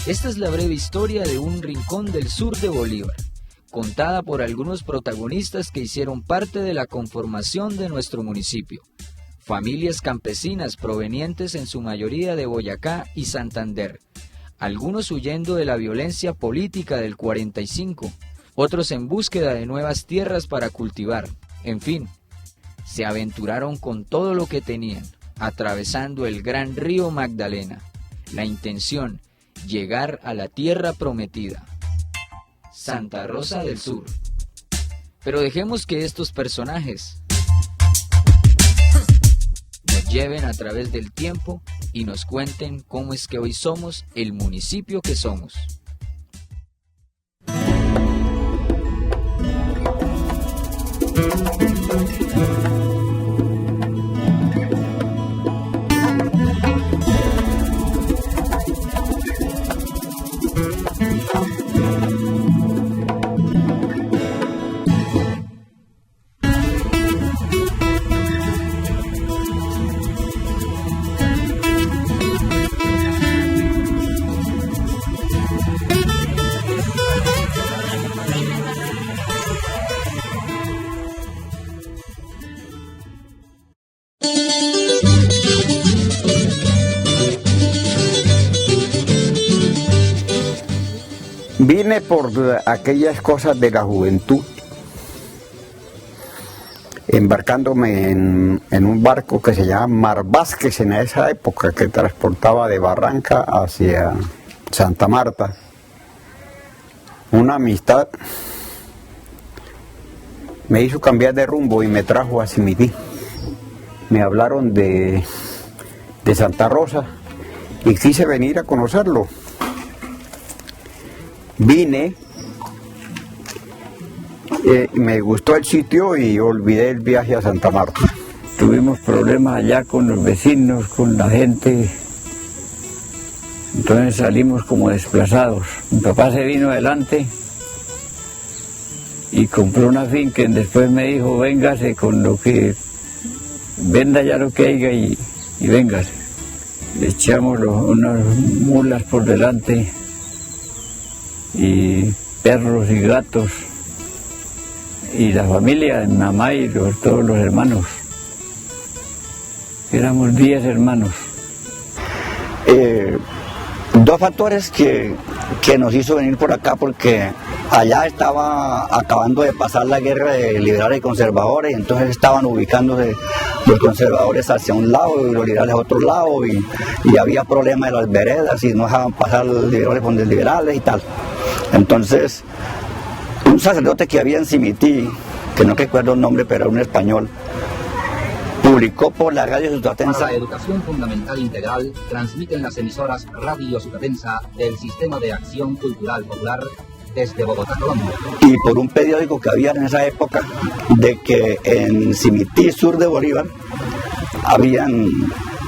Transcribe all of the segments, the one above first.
Esta es la breve historia de un rincón del sur de Bolívar, contada por algunos protagonistas que hicieron parte de la conformación de nuestro municipio. Familias campesinas provenientes en su mayoría de Boyacá y Santander, algunos huyendo de la violencia política del 45, otros en búsqueda de nuevas tierras para cultivar. En fin, se aventuraron con todo lo que tenían, atravesando el gran río Magdalena. La intención, llegar a la tierra prometida, Santa Rosa del Sur. Pero dejemos que estos personajes nos lleven a través del tiempo y nos cuenten cómo es que hoy somos el municipio que somos. Vine por aquellas cosas de la juventud, embarcándome en un barco que se llama Mar Vázquez en esa época, que transportaba de Barranca hacia Santa Marta. Una amistad me hizo cambiar de rumbo y me trajo a Simití. Me hablaron de Santa Rosa y quise venir a conocerlo. Vine, me gustó el sitio y olvidé el viaje a Santa Marta. Tuvimos problemas allá con los vecinos, con la gente, entonces salimos como desplazados. Mi papá se vino adelante y compró una finca y después me dijo, véngase con lo que, venda ya lo que haya y véngase. Le echamos unas mulas por delante y perros y gatos y la familia, mi mamá y todos los hermanos. Éramos 10 hermanos. Dos factores que nos hizo venir por acá, porque allá estaba acabando de pasar la guerra de liberales y conservadores, y entonces estaban ubicándose los conservadores hacia un lado y los liberales a otro lado, y había problemas de las veredas y no dejaban pasar los liberales con los liberales y tal. Entonces, un sacerdote que había en Simití, que no recuerdo el nombre, pero era un español, publicó por la radio Sutatensa. Para la educación fundamental integral, transmiten las emisoras Radio Sutatensa del Sistema de Acción Cultural Popular desde Bogotá, Colombia. Y por un periódico que había en esa época, de que en Simití, sur de Bolívar, habían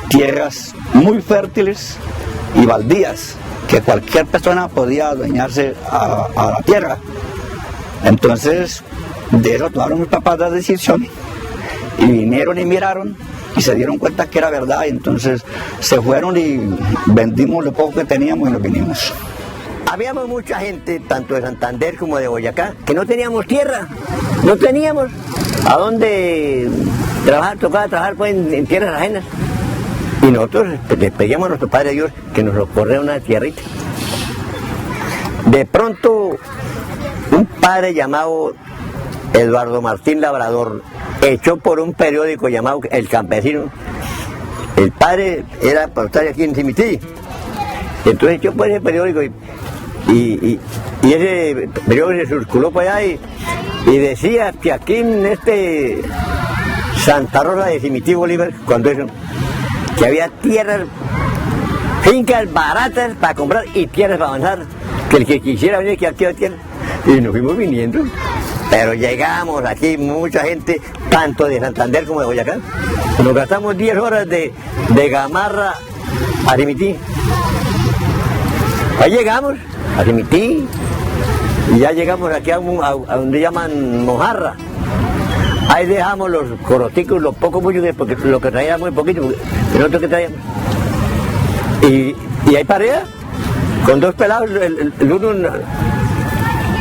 tierras muy fértiles y baldías, que cualquier persona podía adueñarse a la tierra. Entonces, de eso tomaron mis papás la decisión y vinieron y miraron y se dieron cuenta que era verdad, y entonces se fueron y vendimos lo poco que teníamos y nos vinimos. Habíamos mucha gente, tanto de Santander como de Boyacá, que no teníamos tierra, no teníamos a dónde trabajar, tocaba trabajar pues en tierras ajenas. Y nosotros le pedíamos a nuestro Padre Dios que nos corriera una tierrita. De pronto, un padre llamado Eduardo Martín Labrador echó por un periódico llamado El Campesino. El padre era para estar aquí en Simití. Entonces echó por ese periódico y ese periódico se circuló por allá y decía que aquí en Santa Rosa de Simití, Bolívar, cuando eso, que había tierras, fincas baratas para comprar y tierras para avanzar, que el que quisiera venir aquí había tierra. Y nos fuimos viniendo, pero llegamos aquí mucha gente, tanto de Santander como de Boyacá. Nos gastamos 10 horas de Gamarra a Simití. Ahí llegamos a Simití y ya llegamos aquí a donde llaman Mojarra. Ahí dejamos los coroticos, los pocos muchos, porque lo que traíamos muy poquito, el otro que traíamos. Y ahí para allá, con dos pelados, el uno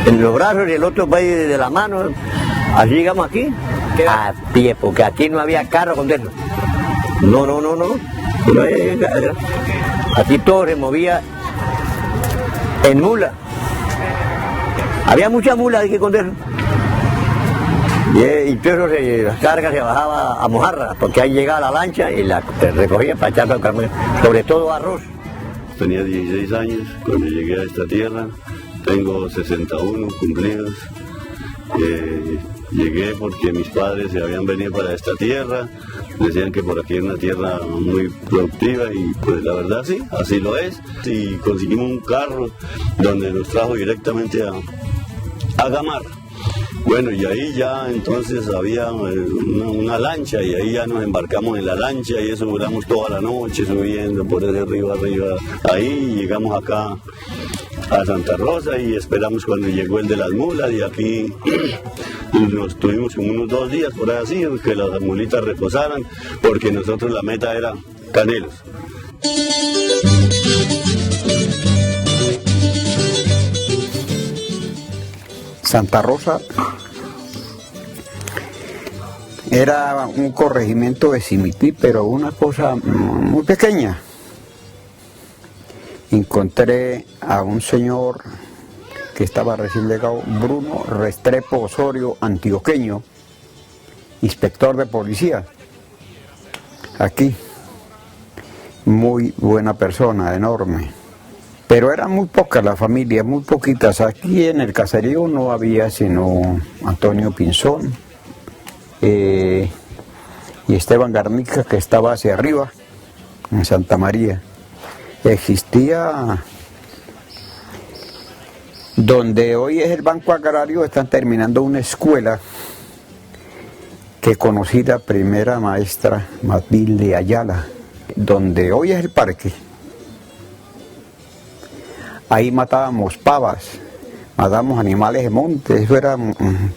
en los brazos y el otro va de la mano. Así llegamos aquí, a pie, porque aquí no había carro con eso. No. Aquí todo se movía en mula. Había muchas mulas aquí con eso. Y todo eso, las cargas se bajaba a Mojarra, porque ahí llegaba la lancha y la recogía para echarla al carmen, sobre todo arroz. Tenía 16 años cuando llegué a esta tierra, tengo 61 cumplidos. Llegué porque mis padres se habían venido para esta tierra, decían que por aquí era una tierra muy productiva y pues la verdad sí, así lo es. Y conseguimos un carro donde nos trajo directamente a Gamarra. Bueno, y ahí ya entonces había una lancha y ahí ya nos embarcamos en la lancha y eso duramos toda la noche subiendo por ese río arriba. Ahí llegamos acá a Santa Rosa y esperamos cuando llegó el de las mulas y aquí nos tuvimos como unos 2 días por ahí así, que las mulitas reposaran porque nosotros la meta era Canelos. Santa Rosa era un corregimiento de Simití, pero una cosa muy pequeña. Encontré a un señor que estaba recién llegado, Bruno Restrepo Osorio, antioqueño, inspector de policía, aquí. Muy buena persona, enorme. Pero eran muy pocas las familias, muy poquitas. Aquí en el caserío no había sino Antonio Pinzón y Esteban Garnica, que estaba hacia arriba, en Santa María. Existía, donde hoy es el Banco Agrario, están terminando una escuela que conocí la primera maestra, Matilde Ayala, donde hoy es el parque. Ahí matábamos pavas, matábamos animales de monte, eso era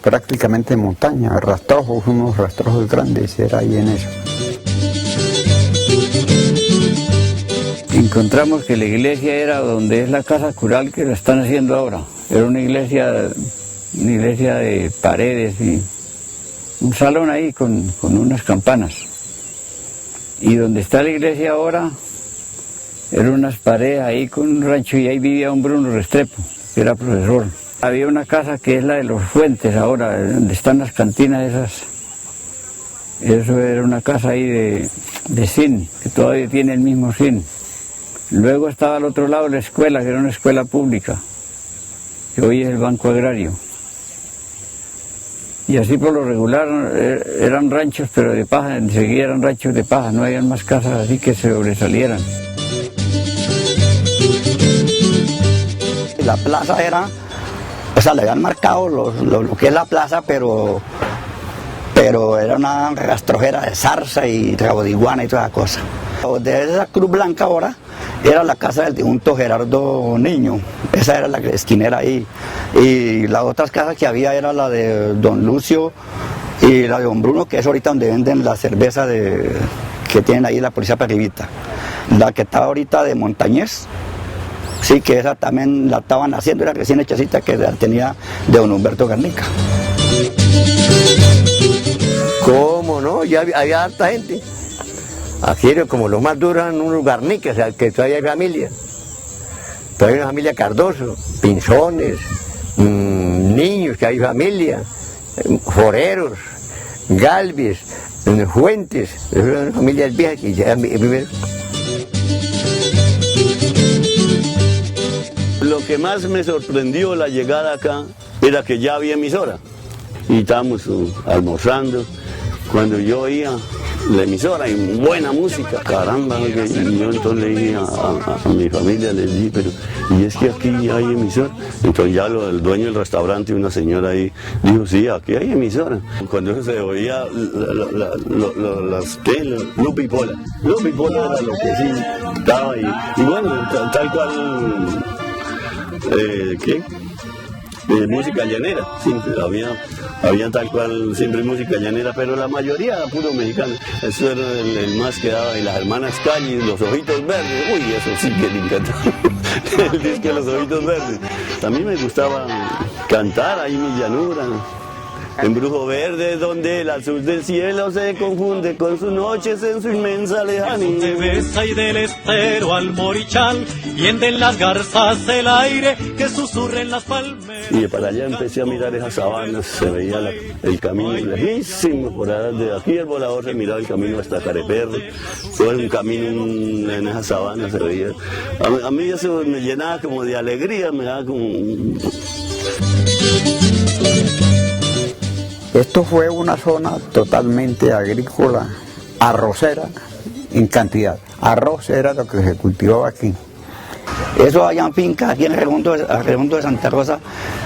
prácticamente montaña, rastrojos, unos rastrojos grandes, era ahí en eso. Encontramos que la iglesia era donde es la casa cural que la están haciendo ahora. Era una iglesia de paredes y un salón ahí con unas campanas. Y donde está la iglesia ahora, eran unas paredes ahí con un rancho y ahí vivía un Bruno Restrepo, que era profesor. Había una casa que es la de los Fuentes ahora, donde están las cantinas esas. Eso era una casa ahí de zinc, que todavía tiene el mismo zinc. Luego estaba al otro lado la escuela, que era una escuela pública, que hoy es el Banco Agrario. Y así por lo regular eran ranchos, pero de paja, enseguida eran ranchos de paja, no habían más casas así que se sobresalieran. La plaza era, o sea, le habían marcado lo que es la plaza, pero era una rastrojera de zarza y rabo de iguana y toda esa cosa. De esa Cruz Blanca ahora era la casa del difunto Gerardo Niño, esa era la esquinera ahí, y las otras casas que había era la de don Lucio y la de don Bruno, que es ahorita donde venden la cerveza que tienen ahí la policía perribita. La que está ahorita de Montañés, sí, que esa también la estaban haciendo, era recién hechecita, que la tenía de don Humberto Garnica. ¿Cómo no? Ya había harta gente. Aquí como los más duros eran unos Garniques, o sea, que todavía hay familia. Todavía hay una familia Cardoso, Pinzones, Niños, que hay familia, Foreros, Galvis, Fuentes, eran familias viejas que ya primero. Lo que más me sorprendió la llegada acá era que ya había emisora y estábamos almorzando cuando yo oía la emisora y buena música, caramba, y yo entonces le dije a mi familia, les dije, pero ¿y es que aquí hay emisora? Entonces ya el dueño del restaurante, una señora ahí, dijo, sí, aquí hay emisora. Cuando eso se oía Lupe y Pola era lo que sí estaba ahí, y bueno, tal cual, música llanera, siempre había tal cual siempre música llanera, pero la mayoría puro mexicano. Eso era el más que daba, y las hermanas Calles, los ojitos verdes, uy, eso sí que le encantaba. el disco de Los Ojitos Verdes. A mí me gustaba cantar ahí en mi llanura. Embrujo verde donde el azul del cielo se confunde con sus noches en su inmensa lejanía. Se besa y del estero al morichal y en las garzas el aire que susurra en las palmeras. Y para allá empecé a mirar esas sabanas, se veía el camino lejísimo, por allá de aquí el volador se miraba el camino hasta Careperro, todo un camino en esas sabanas se veía. A mí eso me llenaba como de alegría, me daba como... Esto fue una zona totalmente agrícola, arrocera en cantidad. Arroz era lo que se cultivaba aquí. Eso había fincas aquí en el redondo de Santa Rosa,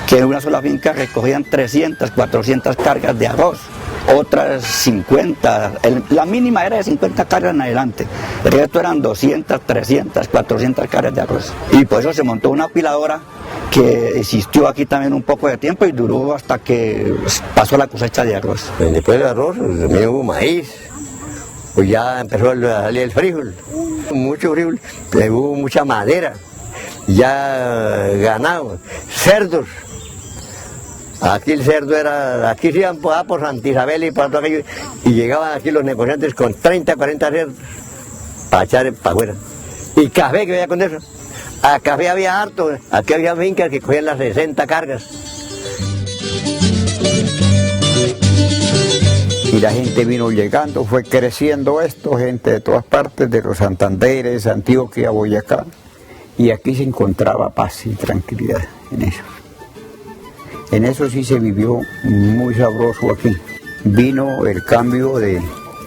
que en una sola finca recogían 300, 400 cargas de arroz, otras 50, la mínima era de 50 cargas en adelante, el resto eran 200, 300, 400 cargas de arroz. Y por eso se montó una apiladora que existió aquí también un poco de tiempo y duró hasta que pasó la cosecha de arroz. Después del arroz también hubo maíz, pues ya empezó a salir el frijol, mucho frijol, hubo mucha madera, ya ganado, cerdos. Aquí el cerdo era, aquí se iban por Santa Isabel y por todo aquello, y llegaban aquí los negociantes con 30, 40 cerdos para echar para afuera. Y café que había con eso. A café había harto, aquí había fincas que cogían las 60 cargas. Y la gente vino llegando, fue creciendo esto, gente de todas partes, de los Santanderes, Antioquia, Boyacá. Y aquí se encontraba paz y tranquilidad en eso. En eso sí se vivió muy sabroso aquí. Vino el cambio de